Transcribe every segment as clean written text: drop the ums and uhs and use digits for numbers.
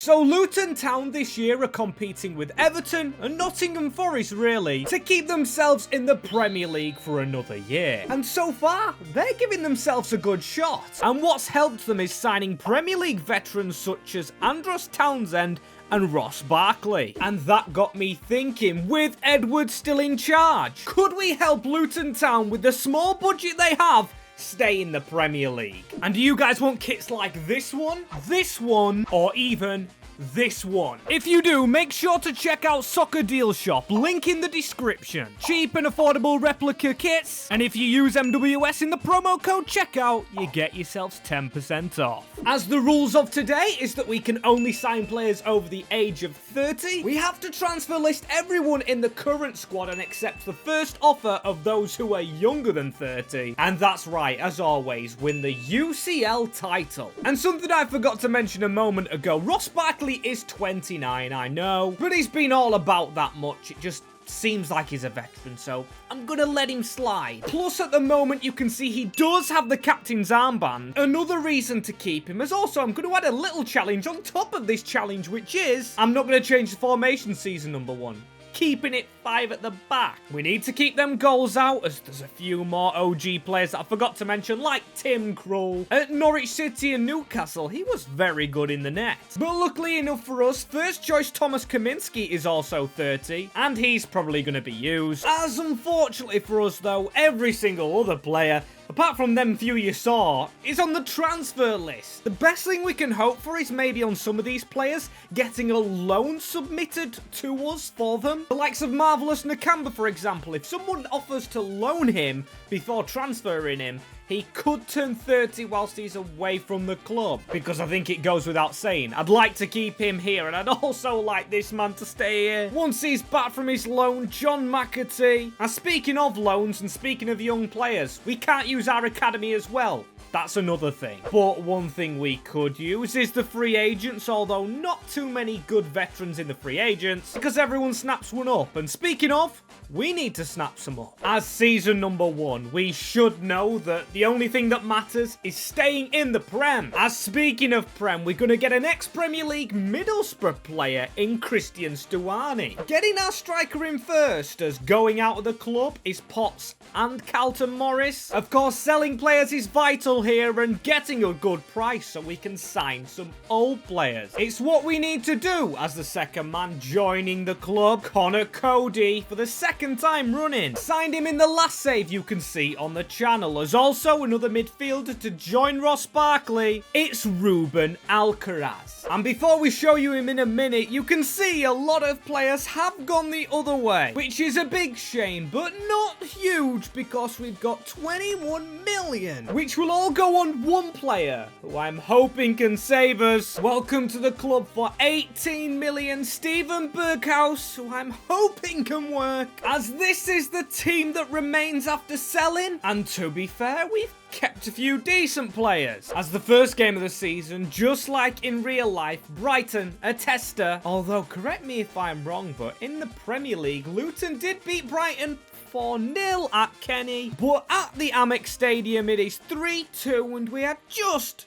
So Luton Town this year are competing with Everton and Nottingham Forest really to keep themselves in the Premier League for another year. And so far, they're giving themselves a good shot. And what's helped them is signing Premier League veterans such as Andros Townsend and Ross Barkley. And that got me thinking, with Edwards still in charge, could we help Luton Town with the small budget they have stay in the Premier League? And do you guys want kits like this one, or even this one? If you do, make sure to check out Soccer Deal Shop, link in the description. Cheap and affordable replica kits, and if you use MWS in the promo code checkout, you get yourselves 10% off. As the rules of today is that we can only sign players over the age of 30, we have to transfer list everyone in the current squad and accept the first offer of those who are younger than 30. And that's right, as always, win the UCL title. And something I forgot to mention a moment ago, Ross Barkley is 29, I know, but he's been all about that much. It just seems like he's a veteran, so I'm gonna let him slide. Plus, at the moment, you can see he does have the captain's armband. Another reason to keep him is also I'm gonna add a little challenge on top of this challenge, which is I'm not gonna change the formation season number 1. Keeping it 5 at the back. We need to keep them goals out, as there's a few more OG players that I forgot to mention, like Tim Krul. At Norwich City and Newcastle, he was very good in the net. But luckily enough for us, first choice Thomas Kaminski is also 30, and he's probably going to be used. As unfortunately for us though, every single other player, apart from them few you saw, is on the transfer list. The best thing we can hope for is maybe on some of these players getting a loan submitted to us for them. The likes of Marvelous Nakamba, for example. If someone offers to loan him before transferring him, he could turn 30 whilst he's away from the club, because I think it goes without saying, I'd like to keep him here, and I'd also like this man to stay here once he's back from his loan, John McAtee. And speaking of loans and speaking of young players, we can't use our academy as well. That's another thing. But one thing we could use is the free agents, although not too many good veterans in the free agents, because everyone snaps one up. And speaking of, we need to snap some up. As season number 1, we should know that the only thing that matters is staying in the Prem. As speaking of Prem, we're going to get an ex-Premier League Middlesbrough player in Christian Stuani. Getting our striker in first, as going out of the club is Potts and Carlton Morris. Of course, selling players is vital here, and getting a good price so we can sign some old players. It's what we need to do. As the second man joining the club, Connor Cody, for the second time running. Signed him in the last save you can see on the channel. As also another midfielder to join Ross Barkley, it's Ruben Alcaraz. And before we show you him in a minute, you can see a lot of players have gone the other way, which is a big shame, but not huge, because we've got 21 million, which will all go on one player, who I'm hoping can save us. Welcome to the club for 18 million, Steven Berghaus, who I'm hoping can work, as this is the team that remains after selling. And to be fair, we've kept a few decent players. As the first game of the season, just like in real life, Brighton, a tester. Although, correct me if I'm wrong, but in the Premier League, Luton did beat Brighton 4-0 at Kenny. But at the Amex Stadium, it is 3-2, and we have just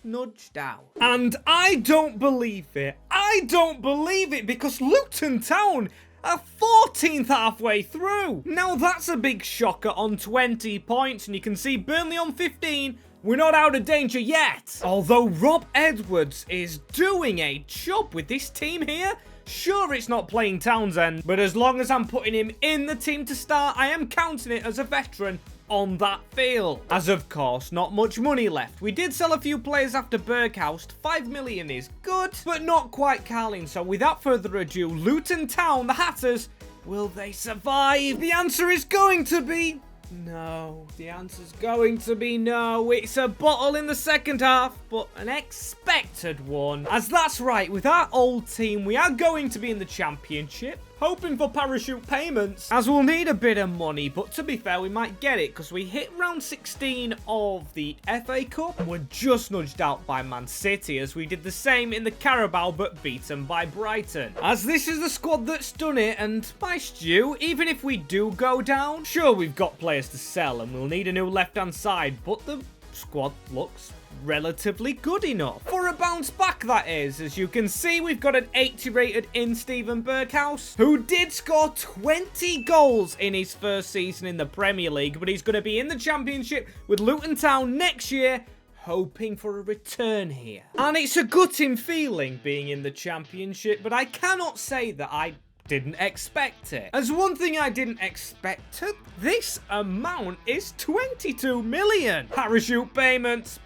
nudged out. And I don't believe it. I don't believe it, because Luton Town are 14th halfway through. Now that's a big shocker on 20 points, and you can see Burnley on 15. We're not out of danger yet. Although Rob Edwards is doing a job with this team here. Sure, it's not playing Townsend, but as long as I'm putting him in the team to start, I am counting it as a veteran on that field. As of course, not much money left. We did sell a few players after Berghaus. 5 million is good, but not quite Carling. So without further ado, Luton Town, the Hatters, will they survive? The answer is going to be no. The answer's going to be no. It's a bottle in the second half, but an expected one. As that's right, with our old team, we are going to be in the Championship. Hoping for parachute payments, as we'll need a bit of money, but to be fair, we might get it, because we hit round 16 of the FA Cup, and we're just nudged out by Man City, as we did the same in the Carabao, but beaten by Brighton. As this is the squad that's done it, and by Stu, even if we do go down, sure, we've got players to sell, and we'll need a new left-hand side, but the squad looks relatively good enough. For a bounce back, that is. As you can see, we've got an 80 rated in Steven Berghuis, who did score 20 goals in his first season in the Premier League, but he's going to be in the Championship with Luton Town next year, hoping for a return here. And it's a gutting feeling being in the Championship, but I cannot say that I didn't expect it. As one thing I didn't expect, this amount is 22 million. Parachute payments.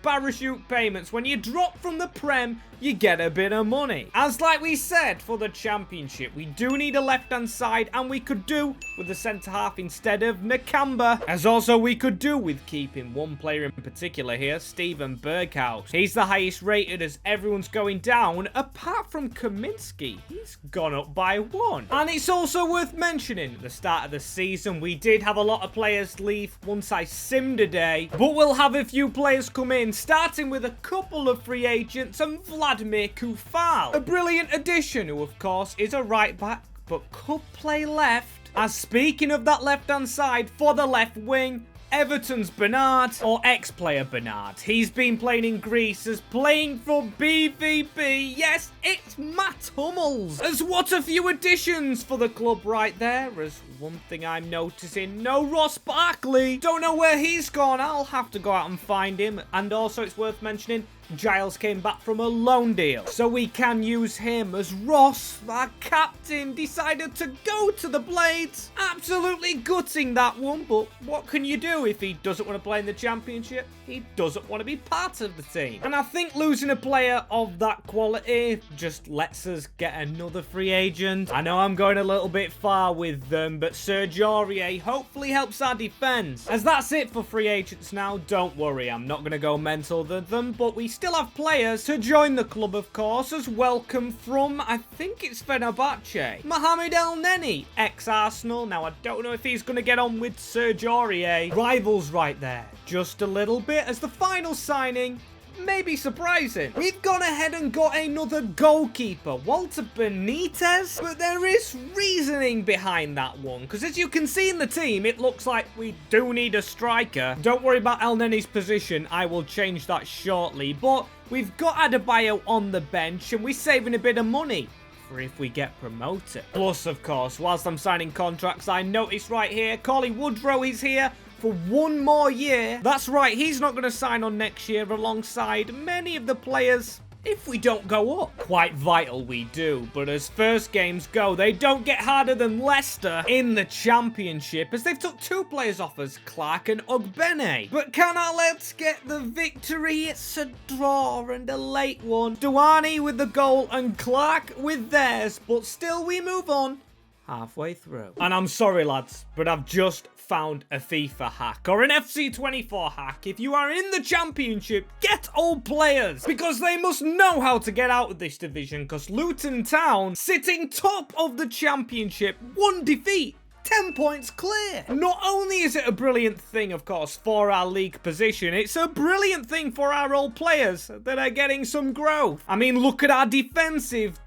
When you drop from the Prem, you get a bit of money. As like we said, for the Championship, we do need a left-hand side, and we could do with the centre-half instead of Nakamba. As also we could do with keeping one player in particular here, Steven Berghuis. He's the highest rated as everyone's going down, apart from Kaminsky. He's gone up by 1. And it's also worth mentioning, at the start of the season, we did have a lot of players leave once I simmed a day, but we'll have a few players come in, starting with a couple of free agents and Vladimir Kufal, a brilliant addition who of course is a right back but could play left. As speaking of that left hand side, for the left wing, Everton's Bernard, or ex-player Bernard. He's been playing in Greece as playing for BVB. Yes, it's Matt Hummels. As what a few additions for the club right there. As one thing I'm noticing, no Ross Barkley. Don't know where he's gone. I'll have to go out and find him. And also it's worth mentioning, Giles came back from a loan deal, so we can use him as Ross, our captain, decided to go to the Blades. Absolutely gutting that one, but what can you do if he doesn't want to play in the Championship? He doesn't want to be part of the team. And I think losing a player of that quality just lets us get another free agent. I know I'm going a little bit far with them, but Serge Aurier hopefully helps our defense. As that's it for free agents now, don't worry, I'm not going to go mental with them, but we still have players to join the club, of course, as welcome from, I think it's Fenerbahce. Mohamed El Neni, ex-Arsenal. Now, I don't know if he's going to get on with Serge Aurier. Rivals right there, just a little bit, as the final signing may be surprising. We've gone ahead and got another goalkeeper, Walter Benitez, but there is reasoning behind that one, because as you can see in the team, it looks like we do need a striker. Don't worry about El Neni's position, I will change that shortly, but we've got Adebayo on the bench, and we're saving a bit of money for if we get promoted. Plus, of course, whilst I'm signing contracts, I noticed right here, Collie Woodrow is here for 1 more year. That's right, he's not going to sign on next year alongside many of the players if we don't go up. Quite vital we do, but as first games go, they don't get harder than Leicester in the Championship, as they've took 2 players off us, Clark and Ogbene. But can our lads get the victory? It's a draw and a late one. Douani with the goal and Clark with theirs, but still we move on halfway through. And I'm sorry lads, but I've just found a FIFA hack or an FC24 hack. If you are in the Championship, get old players, because they must know how to get out of this division, because Luton Town, sitting top of the Championship, 1 defeat, 10 points clear. Not only is it a brilliant thing, of course, for our league position, it's a brilliant thing for our old players that are getting some growth. I mean, look at our defensive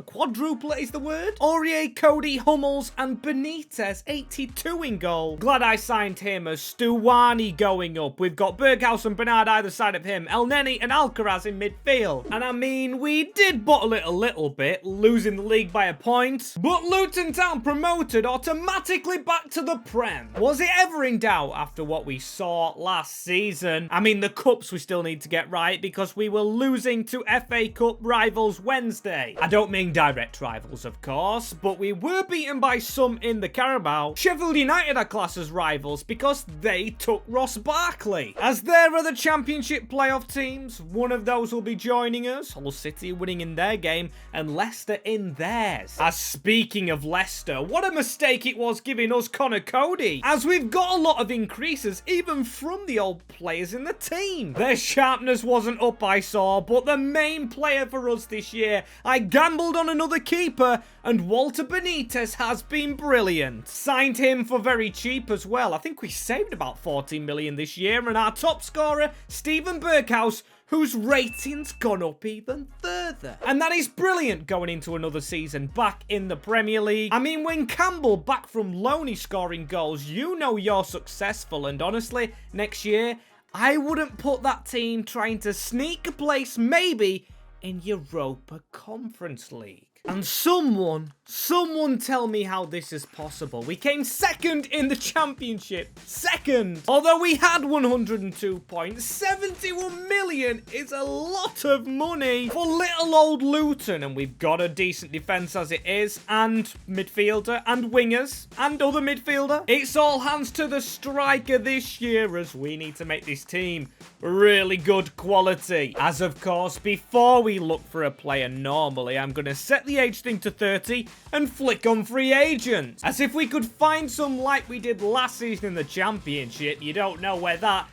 quadruple is the word. Aurier, Cody, Hummels, and Benitez, 82 in goal. Glad I signed him as Stuani going up. We've got Berghuis and Bernard either side of him, El Neni and Alcaraz in midfield. And I mean, we did bottle it a little bit, losing the league by a point, but Luton Town promoted automatically back to the Prem. Was it ever in doubt after what we saw last season? I mean, the cups we still need to get right, because we were losing to FA Cup rivals Wednesday. I don't mean direct rivals, of course, but we were beaten by some in the Carabao. Sheffield United are classed as rivals because they took Ross Barkley. As there are the Championship playoff teams, one of those will be joining us, Hull City winning in their game and Leicester in theirs. As speaking of Leicester, what a mistake it was giving us Connor Cody, as we've got a lot of increases even from the old players in the team. Their sharpness wasn't up, I saw, but the main player for us this year, I gambled on another keeper, and Walter Benitez has been brilliant. Signed him for very cheap as well. I think we saved about 14 million this year, and our top scorer, Steven Berghuis, whose rating's gone up even further. And that is brilliant going into another season back in the Premier League. I mean, when Campbell back from loan is scoring goals, you know you're successful, and honestly, next year, I wouldn't put that team trying to sneak a place maybe in Europa Conference League. And someone tell me how this is possible. We came second in the championship. Second. Although we had 102 points, 71 million is a lot of money for little old Luton. And we've got a decent defence as it is, and midfielder, and wingers, and other midfielder. It's all hands to the striker this year, as we need to make this team really good quality. As of course, before we look for a player normally, I'm going to set the age thing to 30 and flick on free agents. As if we could find some like we did last season in the championship, you don't know where that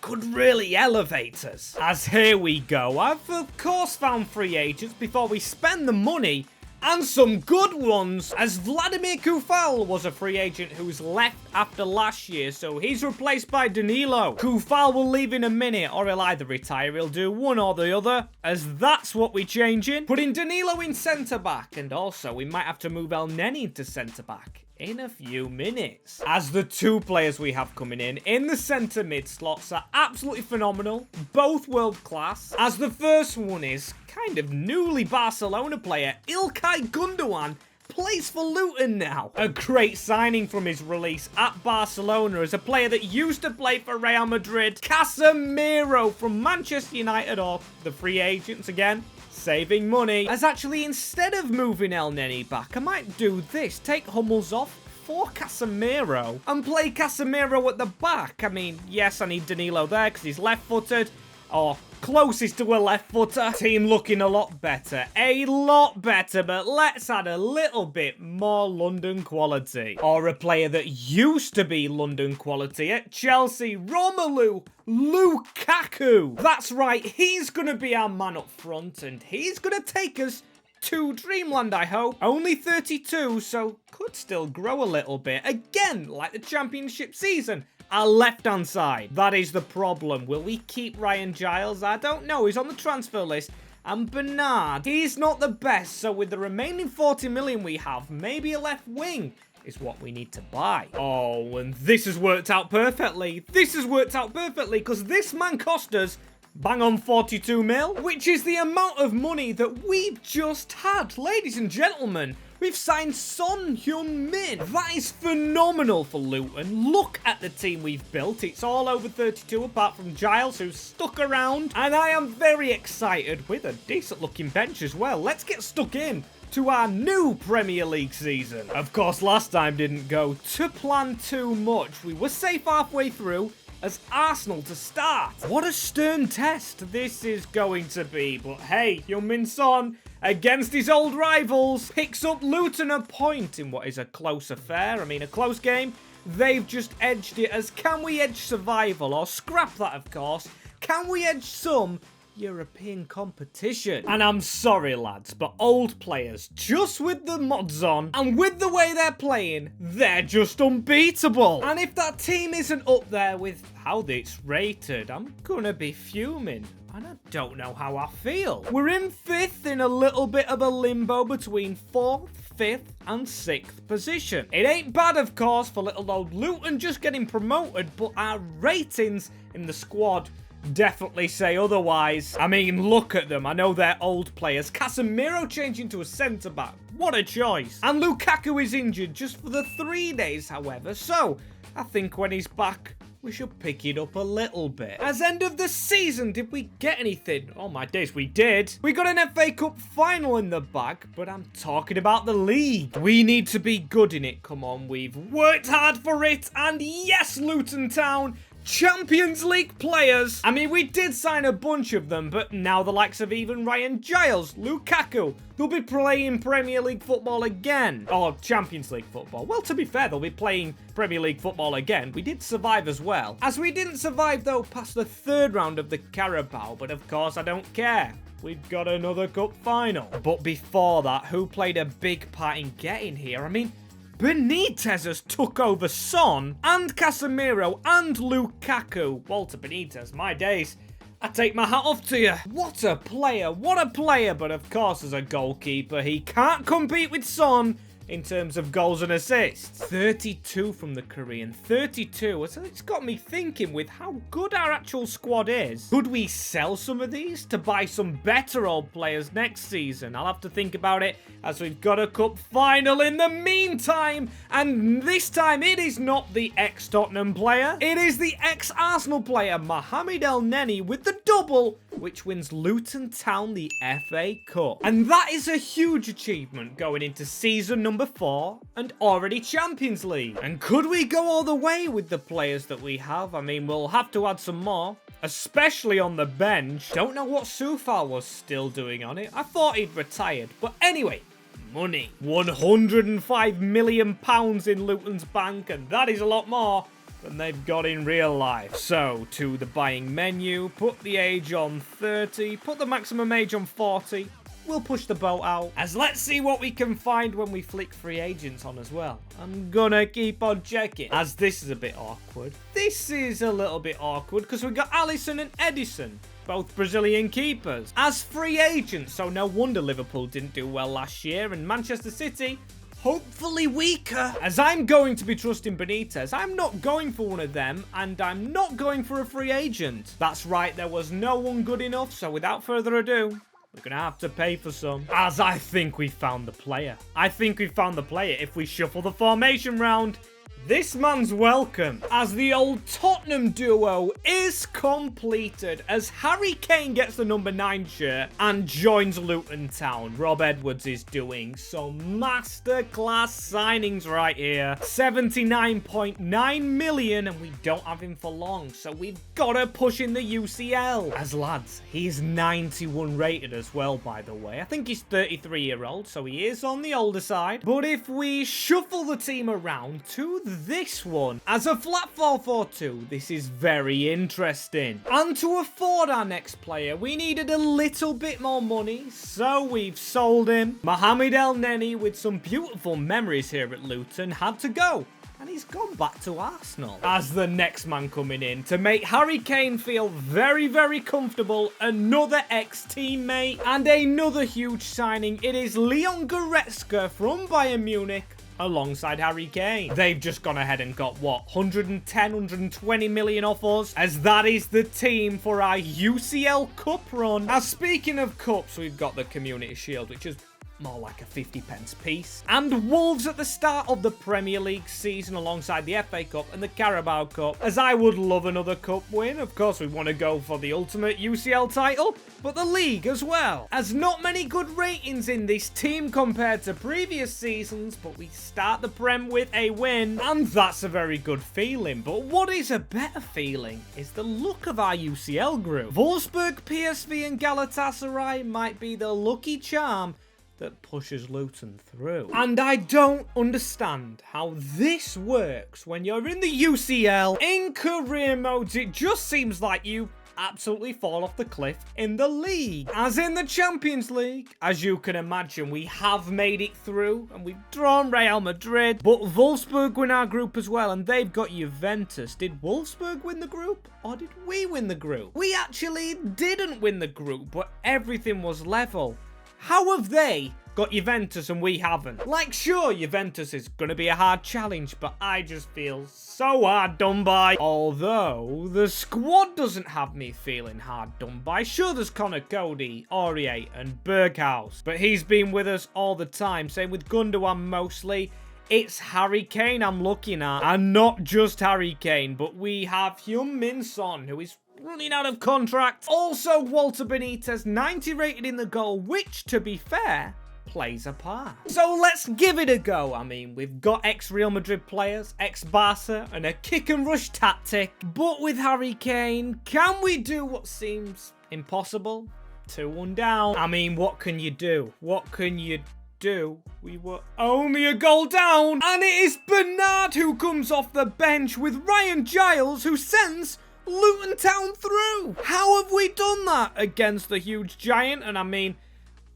could really elevate us. As here we go, I've of course found free agents before we spend the money, and some good ones, as Vladimir Kufal was a free agent who's left after last year, so he's replaced by Danilo. Kufal will leave in a minute, or he'll either retire, he'll do one or the other, as that's what we're changing. Putting Danilo in centre-back, and also we might have to move El Neni into centre-back in a few minutes. As the two players we have coming in the centre mid slots are absolutely phenomenal, both world class, as the first one is kind of newly Barcelona player, Ilkay Gundogan, plays for Luton now. A great signing from his release at Barcelona as a player that used to play for Real Madrid. Casemiro from Manchester United, or the free agents again, saving money. As actually, instead of moving El Neni back, I might do this. Take Hummels off for Casemiro and play Casemiro at the back. I mean, yes, I need Danilo there because he's left-footed, or closest to a left footer. Team looking a lot better, but let's add a little bit more London quality. Or a player that used to be London quality at Chelsea, Romelu Lukaku. That's right, he's gonna be our man up front, and he's gonna take us to dreamland, I hope. Only 32, so could still grow a little bit. Again, like the championship season. Our left-hand side. That is the problem. Will we keep Ryan Giles? I don't know. He's on the transfer list. And Bernard, he's not the best. So with the remaining 40 million we have, maybe a left wing is what we need to buy. Oh, and this has worked out perfectly. This has worked out perfectly because this man cost us bang on 42 mil, which is the amount of money that we've just had. Ladies and gentlemen, we've signed Son Heung-min. That is phenomenal for Luton. Look at the team we've built. It's all over 32 apart from Giles, who's stuck around. And I am very excited with a decent looking bench as well. Let's get stuck in to our new Premier League season. Of course, last time didn't go to plan too much. We were safe halfway through as Arsenal to start. What a stern test this is going to be. But hey, Heung-min Son, against his old rivals, picks up Luton a point in what is a close affair. I mean, a close game. They've just edged it as, can we edge survival? Or scrap that, of course. Can we edge some European competition? And I'm sorry, lads, but old players, just with the mods on and with the way they're playing, they're just unbeatable. And if that team isn't up there with how it's rated, I'm gonna be fuming. And I don't know how I feel. We're in 5th in a little bit of a limbo between 4th, 5th and 6th position. It ain't bad, of course, for little old Luton just getting promoted, but our ratings in the squad definitely say otherwise. I mean, look at them. I know they're old players. Casemiro changing to a centre-back. What a choice. And Lukaku is injured just for the 3 days, however. So, I think when he's back, we should pick it up a little bit. As end of the season, did we get anything? Oh my days, we did. We got an FA Cup final in the bag, but I'm talking about the league. We need to be good in it. Come on, we've worked hard for it. And yes, Luton Town, Champions League players. I mean, we did sign a bunch of them, but now the likes of even Ryan Giles, Lukaku, they'll be playing Premier League football again. Or Champions League football. Well, to be fair, they'll be playing Premier League football again. We did survive as well. As we didn't survive, though, past the 3rd round of the Carabao, but of course, I don't care. We've got another cup final. But before that, who played a big part in getting here? I mean, Benitez has took over Son and Casemiro and Lukaku. Walter Benitez, my days. I take my hat off to you. What a player, what a player. But of course, as a goalkeeper, he can't compete with Son in terms of goals and assists. 32 from the Korean. 32. So it's got me thinking with how good our actual squad is. Could we sell some of these to buy some better old players next season? I'll have to think about it as we've got a cup final in the meantime. And this time it is not the ex-Tottenham player. It is the ex-Arsenal player, Mohamed El Neni, with the double, which wins Luton Town the FA Cup. And that is a huge achievement going into season number 4 and already Champions League. And could we go all the way with the players that we have? I mean, we'll have to add some more, especially on the bench. Don't know what Soufal was still doing on it. I thought he'd retired. But anyway, money. £105 million in Luton's bank, and that is a lot more than they've got in real life. So, to the buying menu, put the age on 30, put the maximum age on 40. We'll push the boat out, as let's see what we can find when we flick free agents on as well. I'm gonna keep on checking, as this is a bit awkward. This is a little bit awkward, because we've got Alisson and Edison, both Brazilian keepers, as free agents, so no wonder Liverpool didn't do well last year, and Manchester City, hopefully weaker, as I'm going to be trusting Benitez. I'm not going for one of them, and I'm not going for a free agent. That's right, there was no one good enough, so without further ado, we're going to have to pay for some. As I think we found the player. I think we found the player if we shuffle the formation round. This man's welcome, as the old Tottenham duo is completed, as Harry Kane gets the number 9 shirt and joins Luton Town. Rob Edwards is doing some masterclass signings right here. 79.9 million, and we don't have him for long, so we've got to push in the UCL. As lads, he's 91 rated as well, by the way. I think he's 33-year-old, so he is on the older side. But if we shuffle the team around to this one, as a flat 4-4-2, this is very interesting. And to afford our next player, we needed a little bit more money, so we've sold him. Mohamed El Neni, with some beautiful memories here at Luton, had to go. And he's gone back to Arsenal. As the next man coming in to make Harry Kane feel very, very comfortable, another ex-teammate and another huge signing. It is Leon Goretzka from Bayern Munich, alongside Harry Kane. They've just gone ahead and got, what, 110, 120 million off us, as that is the team for our UCL Cup run. Now, speaking of cups, we've got the Community Shield, which is more like a 50p piece. And Wolves at the start of the Premier League season alongside the FA Cup and the Carabao Cup, as I would love another cup win. Of course, we want to go for the ultimate UCL title, but the league as well. As not many good ratings in this team compared to previous seasons, but we start the Prem with a win, and that's a very good feeling. But what is a better feeling is the look of our UCL group. Wolfsburg, PSV and Galatasaray might be the lucky charm that pushes Luton through. And I don't understand how this works when you're in the UCL. In career modes, it just seems like you absolutely fall off the cliff in the league. As in the Champions League, as you can imagine, we have made it through and we've drawn Real Madrid, but Wolfsburg win our group as well, and they've got Juventus. Did Wolfsburg win the group, or did we win the group? We actually didn't win the group, but everything was level. How have they got Juventus and we haven't? Like, sure, Juventus is going to be a hard challenge, but I just feel so hard done by. Although, the squad doesn't have me feeling hard done by. Sure, there's Connor Cody, Aurier, and Berghaus, but he's been with us all the time. Same with Gundogan mostly. It's Harry Kane I'm looking at. And not just Harry Kane, but we have Heung-min Son, who is running out of contract. Also, Walter Benitez, 90 rated in the goal, which, to be fair, plays a part. So let's give it a go. I mean, we've got ex-Real Madrid players, ex-Barca, and a kick-and-rush tactic. But with Harry Kane, can we do what seems impossible? 2-1 down. I mean, what can you do? What can you do? We were only a goal down. And it is Bernard who comes off the bench with Ryan Giles, who sends Luton Town through. How have we done that against the huge giant? And I mean,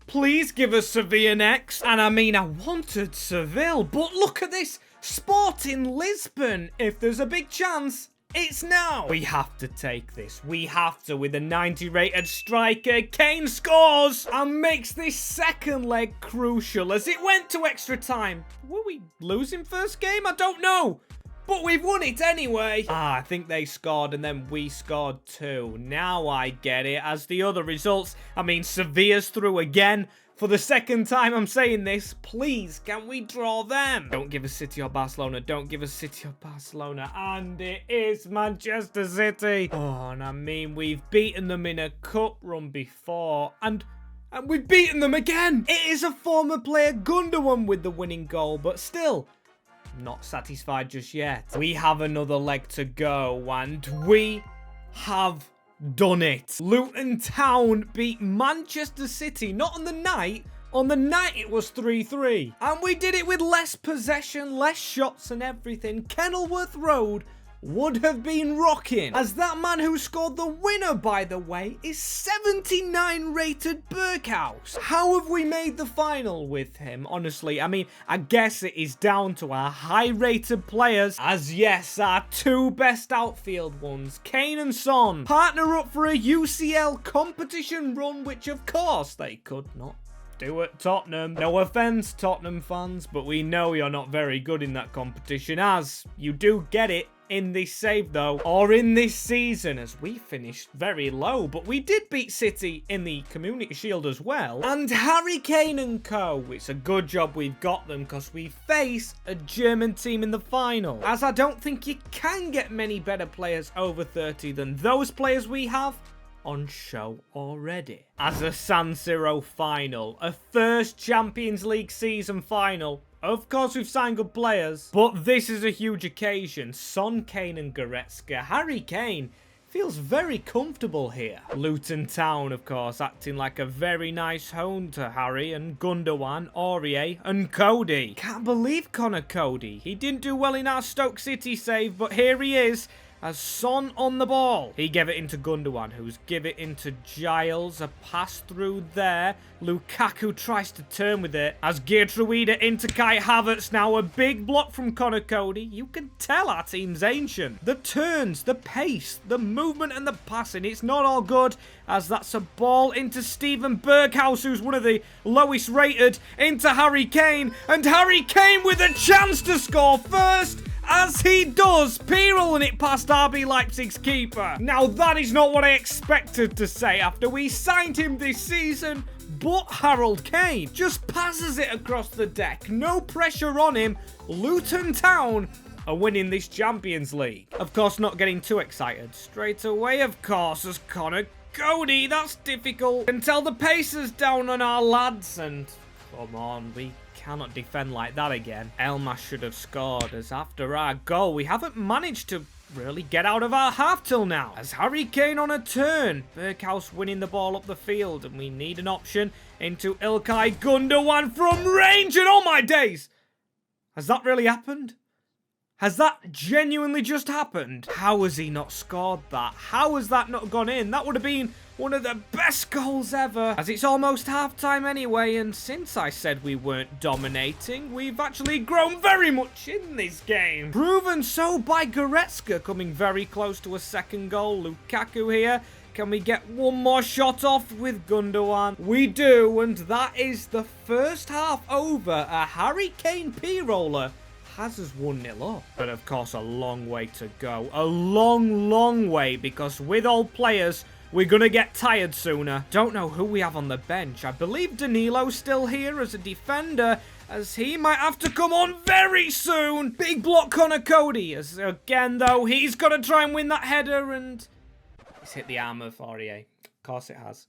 please give us Sevilla next. And I mean, I wanted Seville, but look at this. Sporting Lisbon. If there's a big chance, It's now. We have to take this. We have to with a 90 rated striker. Kane scores and makes this second leg crucial as it went to extra time. Were we losing first game? I don't know. But we've won it anyway. I think they scored and then we scored too. Now I get it as the other results. I mean, Sevilla's through again. For the second time I'm saying this, please, can we draw them? Don't give us City or Barcelona. Don't give us City or Barcelona. And it is Manchester City. Oh, and I mean, we've beaten them in a cup run before. And we've beaten them again. It is a former player, Gundogan, with the winning goal. But still, not satisfied just yet. We have another leg to go. And we have done it. Luton Town beat Manchester City, not on the night. On the night it was 3-3. And we did it with less possession, less shots and everything. Kenilworth Road would have been rocking. As that man who scored the winner, by the way, is 79 rated Berghaus. How have we made the final with him? Honestly, I mean, I guess it is down to our high rated players. As yes, our two best outfield ones, Kane and Son, partner up for a UCL competition run, which of course they could not do at Tottenham. No offense, Tottenham fans, but we know you're not very good in that competition, as you do get it in this save though, or in this season, as we finished very low, but we did beat City in the Community Shield as well. And Harry Kane and co, it's a good job we've got them because we face a German team in the final, as I don't think you can get many better players over 30 than those players we have on show already. As a San Siro final, a first Champions League season final. Of course, we've signed good players, but this is a huge occasion. Son, Kane and Goretzka. Harry Kane feels very comfortable here. Luton Town, of course, acting like a very nice home to Harry and Gundogan, Aurier and Cody. Can't believe Connor Cody. He didn't do well in our Stoke City save, but here he is. As Son on the ball. He gave it into Gundogan, who's give it into Giles. A pass through there. Lukaku tries to turn with it. As Geertruida into Kai Havertz. Now a big block from Connor Cody. You can tell our team's ancient. The turns, the pace, the movement and the passing. It's not all good, as that's a ball into Steven Berghaus, who's one of the lowest rated, into Harry Kane. And Harry Kane with a chance to score first. As he does, Pirelling it past RB Leipzig's keeper. Now that is not what I expected to say after we signed him this season, but Harold Kane just passes it across the deck. No pressure on him. Luton Town are winning this Champions League. Of course, not getting too excited. Straight away, of course, as Connor Cody. That's difficult. Can tell the pace is down on our lads, and come on, we cannot defend like that again. Elmas should have scored, as after our goal, we haven't managed to really get out of our half till now. As Harry Kane on a turn, Berghaus winning the ball up the field, and we need an option into Ilkay Gundogan from range, and oh my days! Has that really happened? Has that genuinely just happened? How has he not scored that? How has that not gone in? That would have been one of the best goals ever. As it's almost half-time anyway, and since I said we weren't dominating, we've actually grown very much in this game. Proven so by Goretzka, coming very close to a second goal. Lukaku here. Can we get one more shot off with Gundogan? We do, and that is the first half over. A Harry Kane P-roller has us 1-0 up. But of course, a long way to go. A long, long way, because with old players, we're going to get tired sooner. Don't know who we have on the bench. I believe Danilo's still here as a defender, as he might have to come on very soon. Big block Connor Cody, as again, though, he's got to try and win that header, and it's hit the arm of Aurier. Of course it has.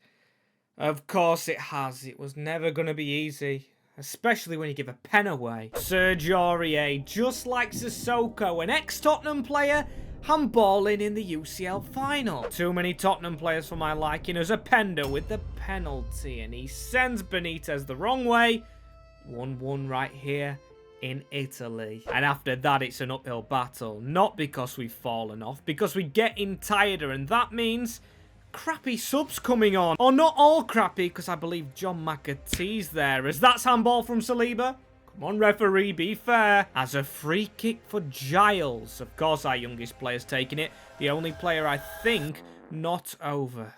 Of course it has. It was never going to be easy, especially when you give a pen away. Serge Aurier, just like Sissoko, an ex-Tottenham player, handballing in the UCL final. Too many Tottenham players for my liking, as Openda with the penalty, and he sends Benitez the wrong way. 1-1 right here in Italy. And after that, it's an uphill battle. Not because we've fallen off, because we're getting tireder, and that means crappy subs coming on. Or not all crappy, because I believe John McAtee's there, as that's handball from Saliba. Come on, referee, be fair. As a free kick for Giles. Of course, our youngest player's taking it. The only player, I think, not over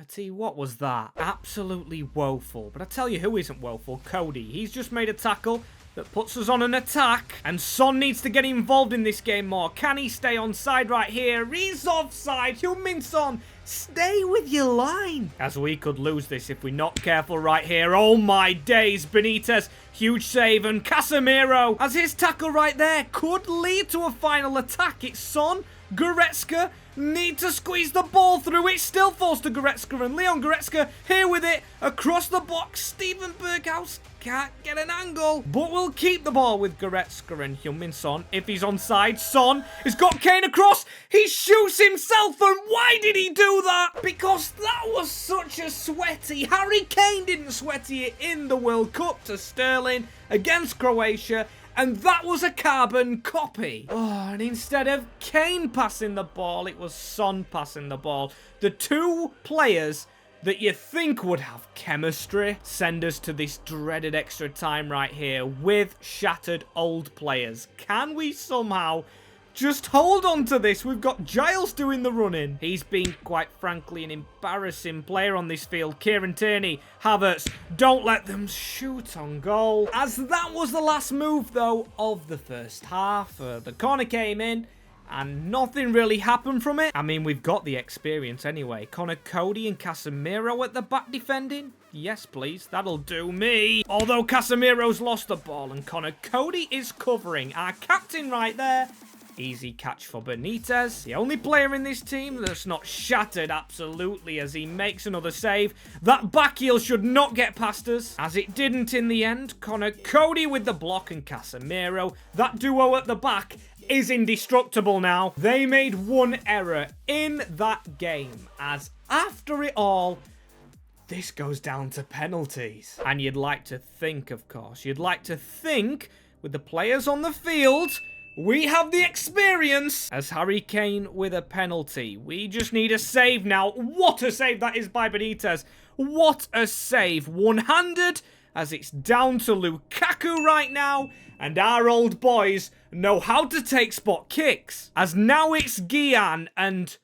30. What was that? Absolutely woeful. But I tell you who isn't woeful. Cody. He's just made a tackle that puts us on an attack. And Son needs to get involved in this game more. Can he stay onside right here? He's offside. Heung-min Son, stay with your line. As we could lose this if we're not careful right here. Oh my days. Benitez, huge save. And Casemiro, as his tackle right there could lead to a final attack. It's Son, Goretzka, need to squeeze the ball through. It still falls to Goretzka, and Leon Goretzka here with it across the box. Steven Berghaus can't get an angle, but we'll keep the ball with Goretzka and Heung-min Son. If he's onside, Son has got Kane across. He shoots himself, and why did he do that? Because that was such a sweaty. Harry Kane didn't sweaty it in the World Cup to Sterling against Croatia. And that was a carbon copy. Oh, and instead of Kane passing the ball, it was Son passing the ball. The two players that you think would have chemistry send us to this dreaded extra time right here with shattered old players. Can we somehow just hold on to this? We've got Giles doing the running. He's been, quite frankly, an embarrassing player on this field. Kieran Tierney, Havertz, don't let them shoot on goal. As that was the last move, though, of the first half. The corner came in, and nothing really happened from it. I mean, we've got the experience anyway. Connor Cody and Casemiro at the back defending. Yes, please. That'll do me. Although Casemiro's lost the ball, and Connor Cody is covering. Our captain right there. Easy catch for Benitez. The only player in this team that's not shattered absolutely as he makes another save. That back heel should not get past us, as it didn't in the end. Connor Cody with the block and Casemiro. That duo at the back is indestructible now. They made one error in that game, as after it all, this goes down to penalties. And you'd like to think, of course, you'd like to think with the players on the field, we have the experience. As Harry Kane with a penalty. We just need a save now. What a save that is by Benitez. What a save. One-handed, as it's down to Lukaku right now. And our old boys know how to take spot kicks. As now it's Gian and...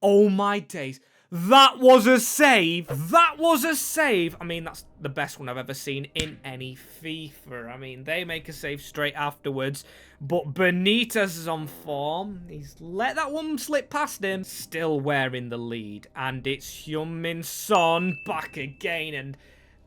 oh my days. That was a save. That was a save. I mean, that's the best one I've ever seen in any FIFA. I mean, they make a save straight afterwards. But Benitez is on form. He's let that one slip past him. Still wearing the lead. And it's Heung-min Son back again. And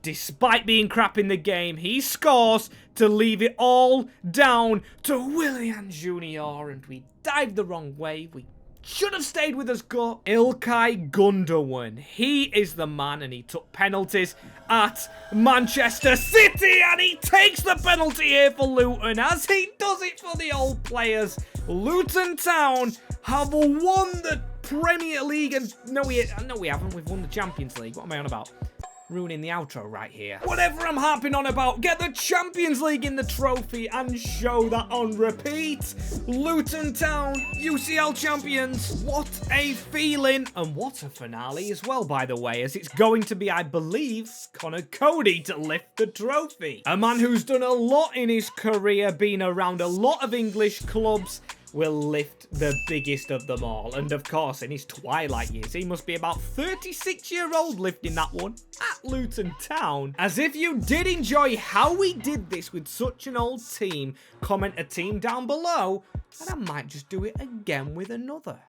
despite being crap in the game, he scores to leave it all down to Willian Jr. And we dived the wrong way. We should have stayed with his gut. Ilkay Gundogan. He is the man, and he took penalties at Manchester City, and he takes the penalty here for Luton, as he does it for the old players. Luton Town have won the Premier League, and no, we haven't. We've won the Champions League. What am I on about? Ruining the outro right here. Whatever I'm harping on about, get the Champions League in the trophy and show that on repeat. Luton Town, UCL champions. What a feeling. And what a finale as well, by the way, as it's going to be, I believe, Connor Cody to lift the trophy. A man who's done a lot in his career, been around a lot of English clubs, will lift the biggest of them all. And of course, in his twilight years, he must be about 36-year-old lifting that one at Luton Town. As if you did enjoy how we did this with such an old team, comment a team down below, and I might just do it again with another.